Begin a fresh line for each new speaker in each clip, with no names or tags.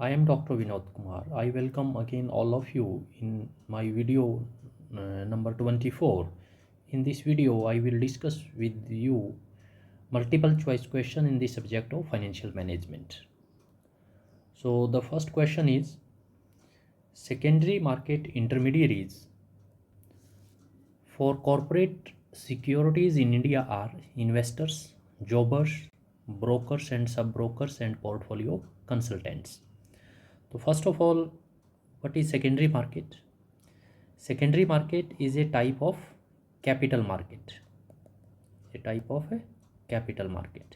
I am Dr. Vinod Kumar. I welcome again all of you in my video number 24. In this video, I will discuss with you multiple choice question in the subject of financial management. So the first question is secondary market intermediaries for corporate securities in India are investors, jobbers, brokers and sub-brokers and portfolio consultants. So first of all, what is secondary market? Secondary market is a type of capital market. A type of a capital market.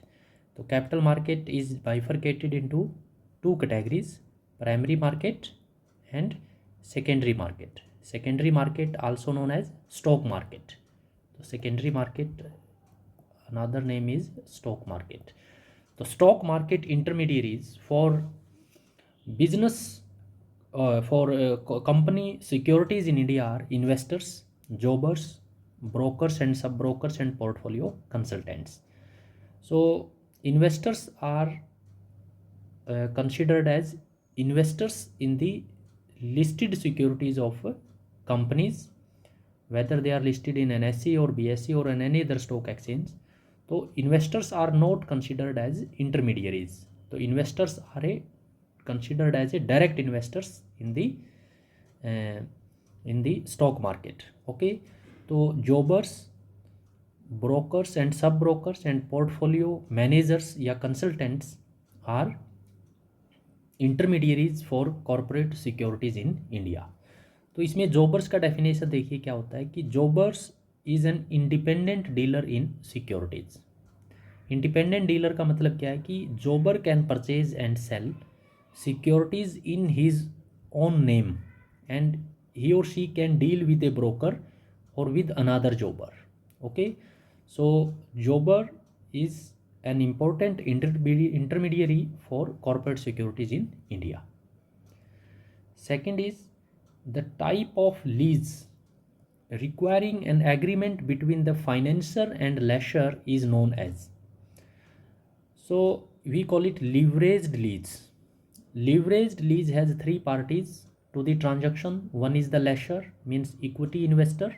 So capital market is bifurcated into two categories: primary market and secondary market. Secondary market also known as stock market. So secondary market, another name is stock market. The stock market intermediaries for business for company securities in India are investors, jobbers, brokers and sub-brokers and portfolio consultants. So investors are considered as investors in the listed securities of companies, whether they are listed in NSE or BSE or in any other stock exchange. So investors are not considered as intermediaries. So investors are considered as a direct investors uh, in the stock market. Okay, so jobbers, brokers and sub brokers and portfolio managers या consultants are intermediaries for corporate securities in India. तो इसमें jobbers का definition देखिए क्या होता है कि jobbers is an independent dealer in securities. Independent dealer का मतलब क्या है कि jobber can purchase and sell securities in his own name and he or she can deal with a broker or with another jobber. Okay, so jobber is an important intermediary for corporate securities in India. Second is the type of lease requiring an agreement between the financier and lessor is known as. So we call it leveraged lease. Leveraged lease has three parties to the transaction. One is the lessor, means equity investor.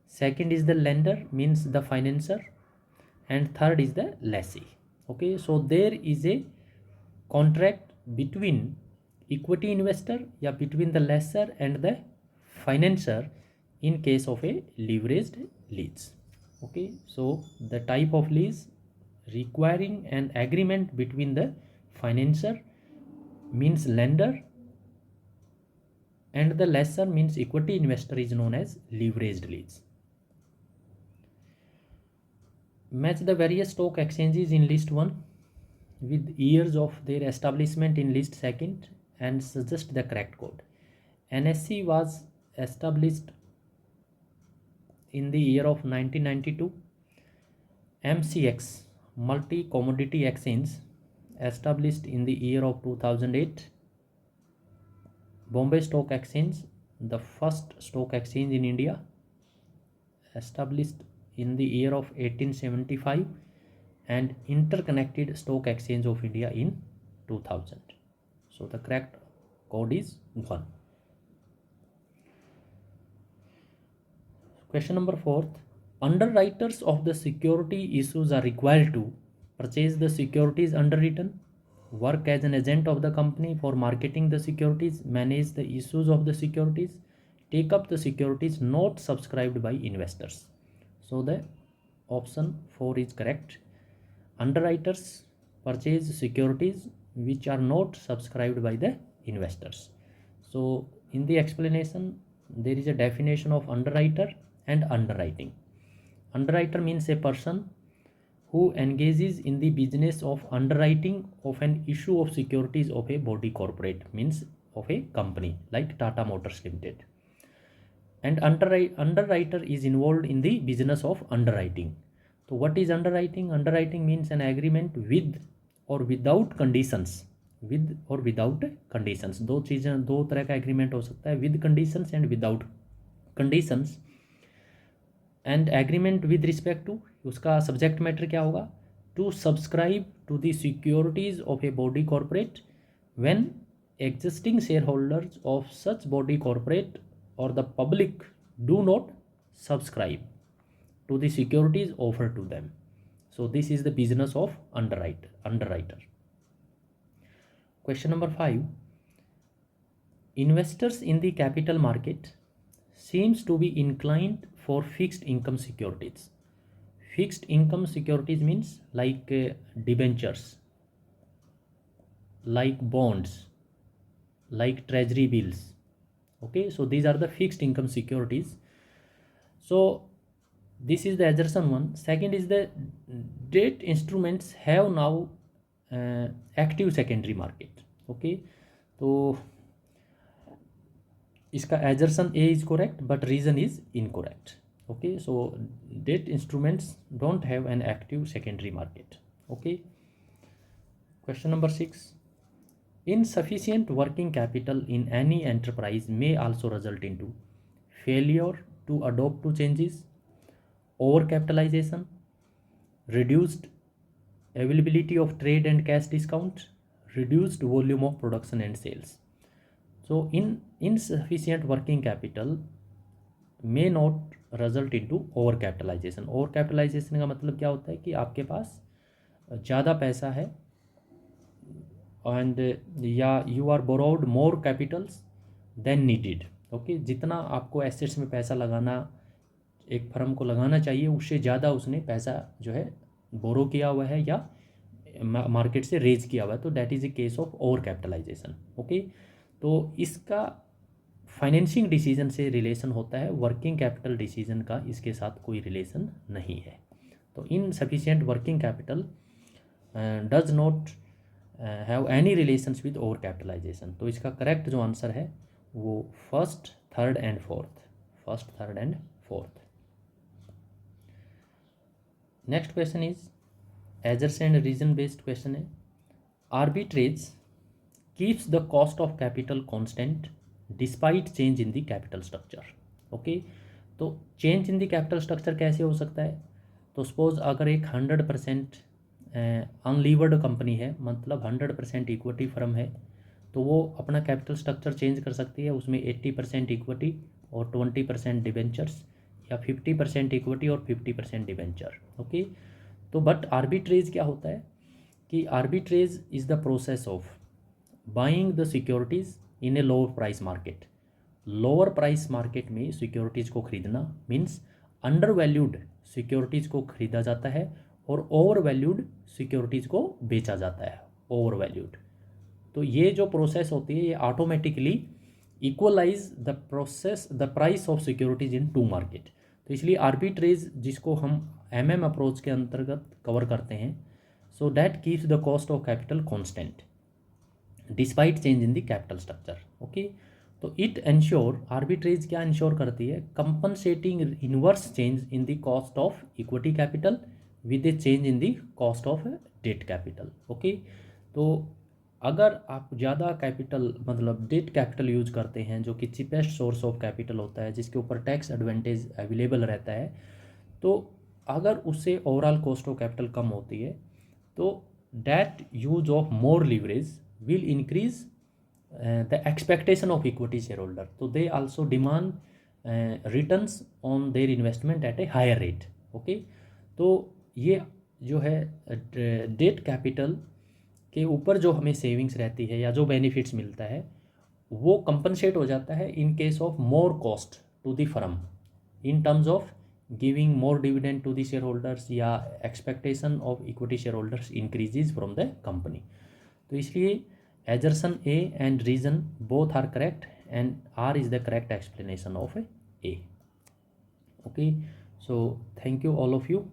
Second is the lender, means the financier. And third is the lessee. Okay, so there is a contract between equity investor, yeah, between the lessor and the financier in case of a leveraged lease. Okay, so the type of lease requiring an agreement between the financier, means lender, and the lessor, means equity investor, is known as leveraged lease. Match the various stock exchanges in list 1 with years of their establishment in list 2nd and suggest the correct code. NSE was established in the year of 1992. MCX, Multi Commodity Exchange, established in the year of 2008. Bombay Stock Exchange, the first stock exchange in India, established in the year of 1875, and Interconnected Stock Exchange of India in 2000. So the correct code is 1. Question number 4. Underwriters of the security issues are required to purchase the securities underwritten, work as an agent of the company for marketing the securities, manage the issues of the securities, take up the securities not subscribed by investors. So the option 4 is correct. Underwriters purchase securities which are not subscribed by the investors. So in the explanation there is a definition of underwriter and underwriting. Underwriter means a person who engages in the business of underwriting of an issue of securities of a body corporate, means of a company like Tata Motors Limited. And underwriter is involved in the business of underwriting. So what is underwriting? Underwriting means an agreement with or without conditions. With or without conditions, दो चीज़ें, दो तरह का agreement हो सकता है, with conditions and without conditions. And agreement with respect to, उसका subject matter क्या होगा? To subscribe to the securities of a body corporate when existing shareholders of such body corporate or the public do not subscribe to the securities offered to them. So this is the business of underwriter. Question number 5. Investors in the capital market seems to be inclined for fixed income securities. Fixed income securities means like debentures, like bonds, like treasury bills. Okay, so these are the fixed income securities. So this is the assertion one. Second is the debt instruments have now active secondary market. Okay, तो इसका assertion A is correct but reason is incorrect. Okay, so debt instruments don't have an active secondary market. Okay, question number 6. Insufficient working capital in any enterprise may also result into failure to adapt to changes, overcapitalization, reduced availability of trade and cash discounts, reduced volume of production and sales. So insufficient working capital may not result into overcapitalization. Overcapitalization का मतलब क्या होता है कि आपके पास ज़्यादा पैसा है एंड या you are borrowed more capitals than needed. Okay, जितना आपको एसेट्स में पैसा लगाना, एक फर्म को लगाना चाहिए, उससे ज़्यादा उसने पैसा जो है बोरो किया हुआ है या मार्केट से रेज किया हुआ है, तो that is a case of over capitalization. Okay, तो इसका फाइनेंसिंग डिसीजन से रिलेशन होता है, वर्किंग कैपिटल डिसीजन का इसके साथ कोई रिलेशन नहीं है. तो insufficient working capital does not have any relations with over capitalization. तो इसका करेक्ट जो आंसर है वो first, third and fourth. Next question is assertion and reason based question है. Arbitrage keeps the cost of capital constant despite change in the capital structure. Okay, तो change in the capital structure कैसे हो सकता है? तो suppose अगर एक 100% unlevered company है, मतलब 100% इक्विटी फर्म है, तो वो अपना कैपिटल स्ट्रक्चर चेंज कर सकती है. उसमें 80% इक्विटी और 20% डिबेंचर्स, या 50% इक्विटी और 50% डिबेंचर. ओके, तो बट आर्बिट्रेज क्या होता है कि arbitrage is the process of buying the securities in a lower price market. Lower price market में सिक्योरिटीज़ को खरीदना मीन्स अंडर वैल्यूड सिक्योरिटीज़ को खरीदा जाता है और ओवर वैल्यूड सिक्योरिटीज़ को बेचा जाता है, ओवर वैल्यूड. तो ये जो प्रोसेस होती है ये automatically equalise the price of securities in two market. तो इसलिए आर्बिट्रेज, जिसको हम MM अप्रोच के अंतर्गत कवर करते हैं, so that keeps the cost of capital constant despite change in the capital structure. Okay, तो इट एंश्योर, आर्बिट्रेज क्या इंश्योर करती है? Compensating inverse change in the cost of equity capital with A change in the cost of debt capital. Okay, तो अगर आप ज़्यादा capital मतलब debt capital use करते हैं, जो कि चीपेस्ट सोर्स ऑफ कैपिटल होता है, जिसके ऊपर टैक्स एडवांटेज अवेलेबल रहता है, तो अगर उससे ओवरऑल कॉस्ट ऑफ कैपिटल कम होती है, तो that use of more leverage will increase the expectation of equity share holder. तो they also demand returns on their investment at a higher rate. Okay, तो ये जो है डेट कैपिटल के ऊपर जो हमें सेविंग्स रहती है या जो बेनिफिट्स मिलता है, वो कंपनसेट हो जाता है in case of more cost to the firm in terms of giving more dividend to the share holders, या expectation of equity share holders increases from the company. तो इसलिए assertion A and reason both are correct and R is the correct explanation of A. Okay, so thank you all of you.